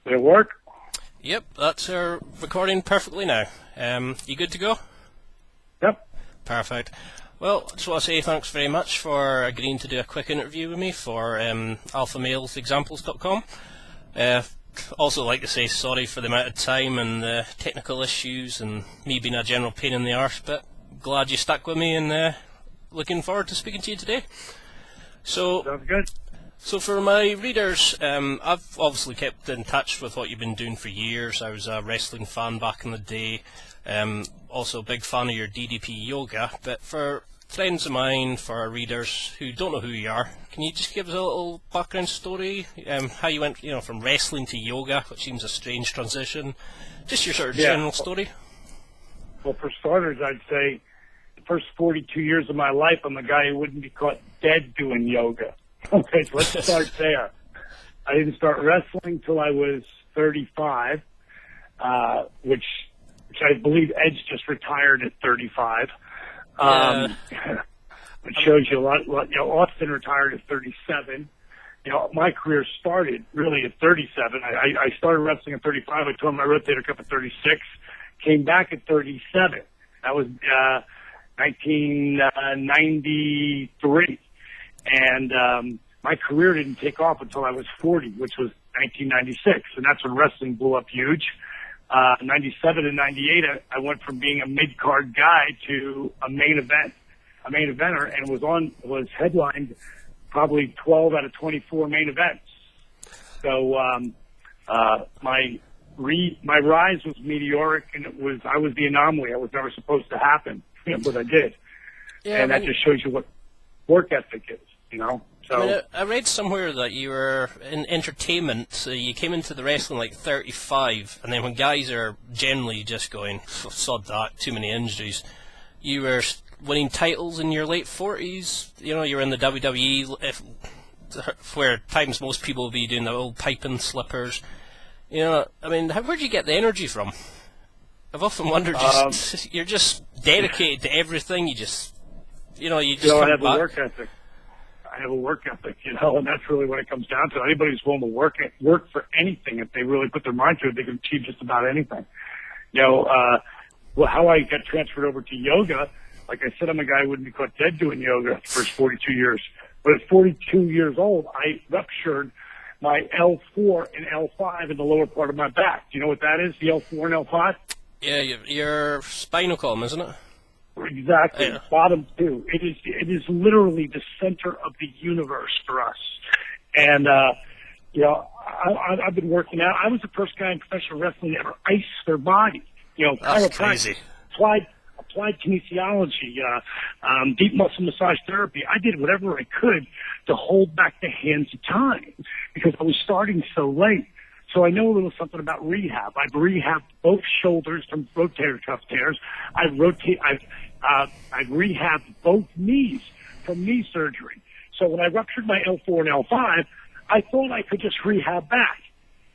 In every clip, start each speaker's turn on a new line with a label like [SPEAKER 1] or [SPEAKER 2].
[SPEAKER 1] Did it work?
[SPEAKER 2] Yep, that's recording perfectly now. You good to go?
[SPEAKER 1] Yep.
[SPEAKER 2] Perfect. Well, I just want to say thanks very much for agreeing to do a quick interview with me for alphamalesexamples.com. Also like to say sorry for the amount of time and the technical issues and me being a general pain in the arse, but glad you stuck with me and looking forward to speaking to you today.
[SPEAKER 1] Sounds good.
[SPEAKER 2] So for my readers, I've obviously kept in touch with what you've been doing for years. I was a wrestling fan back in the day, also a big fan of your DDP yoga, but for friends of mine, for our readers who don't know who you are, can you just give us a little background story, how you went from wrestling to yoga, which seems a strange transition, just your sort of general story?
[SPEAKER 1] Well, for starters, I'd say the first 42 years of my life, I'm a guy who wouldn't be caught dead doing yoga. Okay, so let's start there. I didn't start wrestling till I was 35, which I believe Edge just retired at 35. Which shows you a lot. Austin retired at 37. My career started really at 37. I started wrestling at 35. I tore my rotator cuff at 36. Came back at 37. That was 1993. And my career didn't take off until I was 40, which was 1996. And that's when wrestling blew up huge. 97 and 98, I went from being a mid-card guy to a main eventer, and was headlined probably 12 out of 24 main events. So my rise was meteoric, and I was the anomaly. I was never supposed to happen, but I did. Yeah, and that just shows you what work ethic is, So
[SPEAKER 2] I read somewhere that you were in entertainment, so you came into the wrestling like 35, and then when guys are generally just going, sod that, too many injuries, you were winning titles in your late 40s, you were in the WWE, where times most people will be doing the old piping slippers. Where'd you get the energy from? I've often wondered, you're just dedicated to everything, you just
[SPEAKER 1] I have a work ethic. I have a work ethic, and that's really what it comes down to. Anybody who's willing to work for anything, if they really put their mind to it, they can achieve just about anything. How I got transferred over to yoga, like I said, I'm a guy who wouldn't be caught dead doing yoga the first 42 years. But at 42 years old, I ruptured my L4 and L5 in the lower part of my back. Do you know what that is, the L4 and L5?
[SPEAKER 2] Yeah, your spinal column, isn't it?
[SPEAKER 1] Exactly. Yeah. Bottom two. It is literally the center of the universe for us. And, I've been working out. I was the first guy in professional wrestling to ever ice their body.
[SPEAKER 2] That's crazy.
[SPEAKER 1] Applied kinesiology, deep muscle massage therapy. I did whatever I could to hold back the hands of time because I was starting so late. So I know a little something about rehab. I've rehabbed both shoulders from rotator cuff tears. I've rehabbed both knees from knee surgery. So when I ruptured my L4 and L5, I thought I could just rehab back.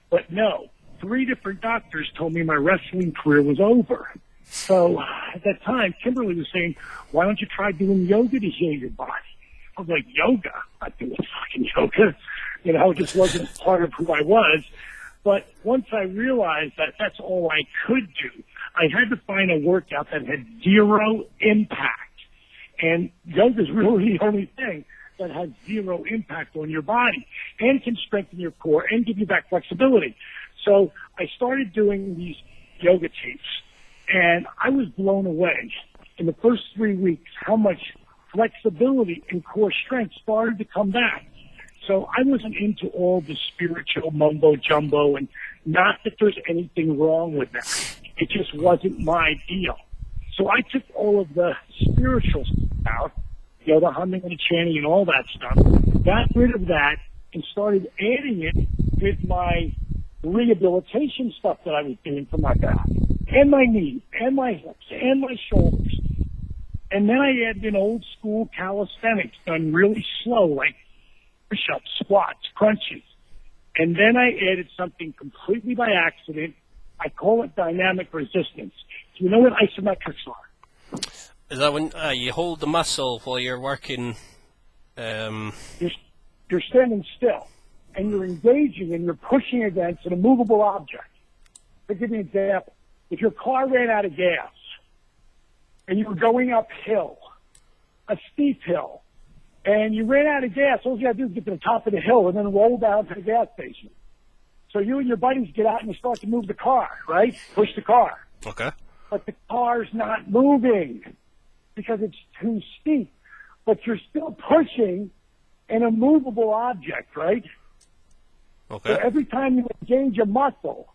[SPEAKER 1] But no, 3 different doctors told me my wrestling career was over. So at that time, Kimberly was saying, why don't you try doing yoga to heal your body? I was like, yoga? I'm not doing fucking yoga. It just wasn't part of who I was. But once I realized that that's all I could do, I had to find a workout that had 0 impact. And yoga is really the only thing that has 0 impact on your body and can strengthen your core and give you back flexibility. So I started doing these yoga tapes, and I was blown away in the first 3 weeks how much flexibility and core strength started to come back. So I wasn't into all the spiritual mumbo jumbo, and not that there's anything wrong with that. It just wasn't my deal. So I took all of the spiritual stuff out, the humming and the chanting and all that stuff, got rid of that, and started adding it with my rehabilitation stuff that I was doing for my back, and my knees, and my hips, and my shoulders. And then I added in old school calisthenics done really slow, like push-ups, squats, crunches. And then I added something completely by accident. I call it dynamic resistance. Do you know what isometrics are?
[SPEAKER 2] Is that when you hold the muscle while you're working?
[SPEAKER 1] You're standing still. and you're engaging and you're pushing against an immovable object. To give you an example, if your car ran out of gas and you were going uphill, a steep hill, and you ran out of gas, all you got to do is get to the top of the hill and then roll down to the gas station. So you and your buddies get out and you start to move the car, right? Push the car.
[SPEAKER 2] Okay.
[SPEAKER 1] But the car's not moving because it's too steep. But you're still pushing an immovable object, right?
[SPEAKER 2] Okay.
[SPEAKER 1] So every time you engage a muscle,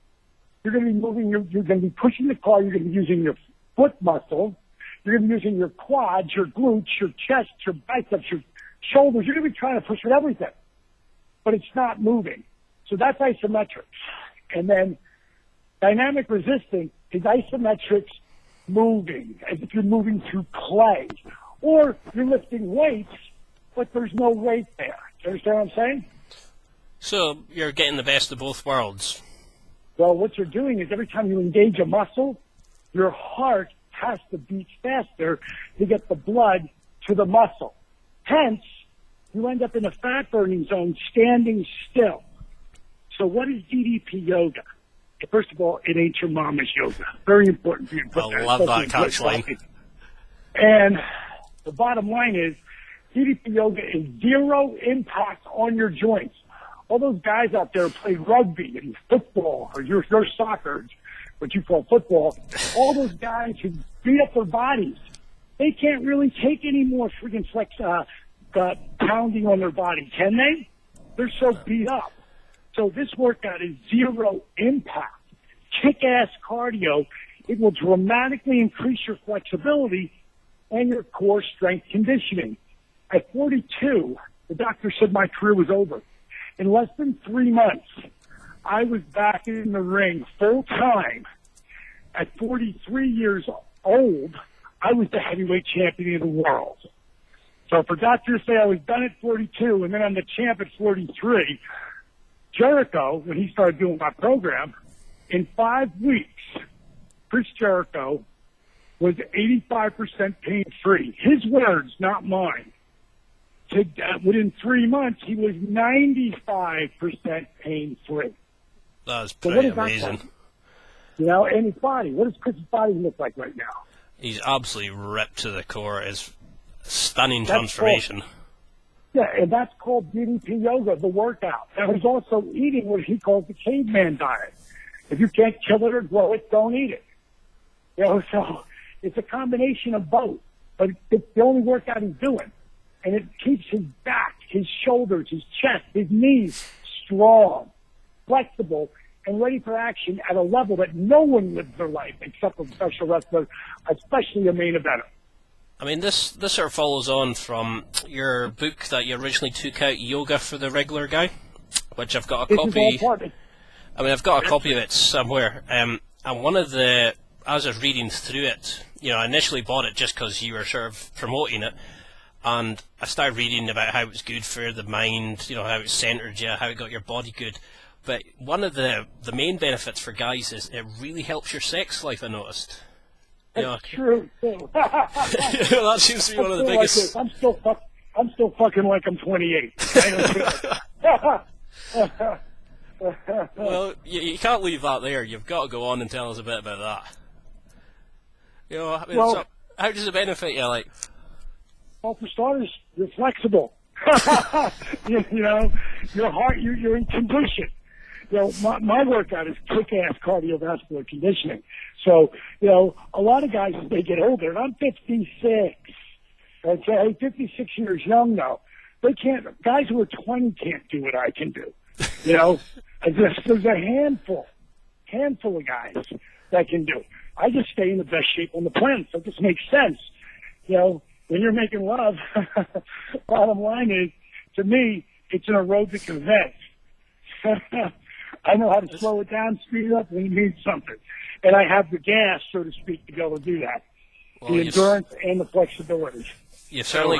[SPEAKER 1] you're going to be moving, you're going to be pushing the car, you're going to be using your foot muscle, you're going to be using your quads, your glutes, your chest, your biceps, your shoulders. You're going to be trying to push with everything. But it's not moving. So that's isometrics. And then dynamic resisting is isometrics moving, as if you're moving through clay. Or you're lifting weights, but there's no weight there. Do you understand what I'm saying?
[SPEAKER 2] So you're getting the best of both worlds.
[SPEAKER 1] Well, what you're doing is every time you engage a muscle, your heart has to beat faster to get the blood to the muscle. Hence, you end up in a fat burning zone standing still. So what is DDP yoga? First of all, it ain't your mama's yoga. Very important for you to put
[SPEAKER 2] I
[SPEAKER 1] that.
[SPEAKER 2] love that catchline.
[SPEAKER 1] And the bottom line is, DDP yoga is zero impact on your joints. All those guys out there who play rugby and football, or your soccer, what you call football, all those guys who beat up their bodies, they can't really take any more freaking pounding on their body, can they? They're so beat up. So this workout is zero impact, kick-ass cardio. It will dramatically increase your flexibility and your core strength conditioning. At 42, the doctor said my career was over. In less than 3 months, I was back in the ring full time. At 43 years old, I was the heavyweight champion of the world. So for doctors to say I was done at 42 and then I'm the champ at 43, Jericho, when he started doing my program, in 5 weeks, Chris Jericho was 85% pain-free. His words, not mine. Within 3 months, he was 95% pain-free.
[SPEAKER 2] That's pretty amazing.
[SPEAKER 1] Like? You know, and his body. What does Chris's body look like right now?
[SPEAKER 2] He's absolutely ripped to the core. It's a stunning transformation.
[SPEAKER 1] Yeah, and that's called DDP yoga, the workout. Now, he's also eating what he calls the caveman diet. If you can't kill it or grow it, don't eat it. You know, so it's a combination of both. But it's the only workout he's doing. And it keeps his back, his shoulders, his chest, his knees strong, flexible, and ready for action at a level that no one lives their life except a professional wrestler, especially a main eventer.
[SPEAKER 2] I mean, this sort of follows on from your book that you originally took out, Yoga for the Regular Guy, which I've got a copy. I mean, I've got a copy of it somewhere. And one of the, as I was reading through it, you know, I initially bought it just because you were sort of promoting it. And I started reading about how it was good for the mind, you know, how it centered you, how it got your body good. But one of the main benefits for guys is it really helps your sex life, I noticed.
[SPEAKER 1] That's true, too.
[SPEAKER 2] That seems to be one of the biggest...
[SPEAKER 1] I'm still fucking like I'm 28.
[SPEAKER 2] Well, you can't leave that there. You've got to go on and tell us a bit about that. You know, I mean,
[SPEAKER 1] well,
[SPEAKER 2] so how does it benefit you, like...
[SPEAKER 1] Well, for starters, you're flexible. you know, your heart, you're in condition. You know, my workout is kick-ass cardiovascular conditioning. So, you know, a lot of guys, as they get older, and I'm 56, okay, 56 years young now, they can't, guys who are 20 can't do what I can do. You know, there's a handful of guys that can do it. I just stay in the best shape on the planet, so it just makes sense. You know, when you're making love, bottom line is, to me, it's an aerobic event. I know how to slow it down, speed it up when it means something. And I have the gas, so to speak, to be able to do that. Well, the endurance and the flexibility.
[SPEAKER 2] You've certainly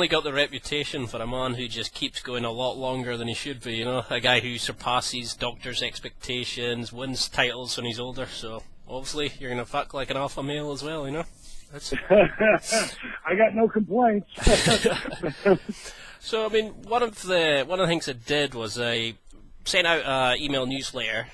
[SPEAKER 2] got the reputation for a man who just keeps going a lot longer than he should be, you know? A guy who surpasses doctors' expectations, wins titles when he's older, so obviously you're going to fuck like an alpha male as well, you know?
[SPEAKER 1] I got no complaints.
[SPEAKER 2] So, I mean, one of the things I did was I sent out an email newsletter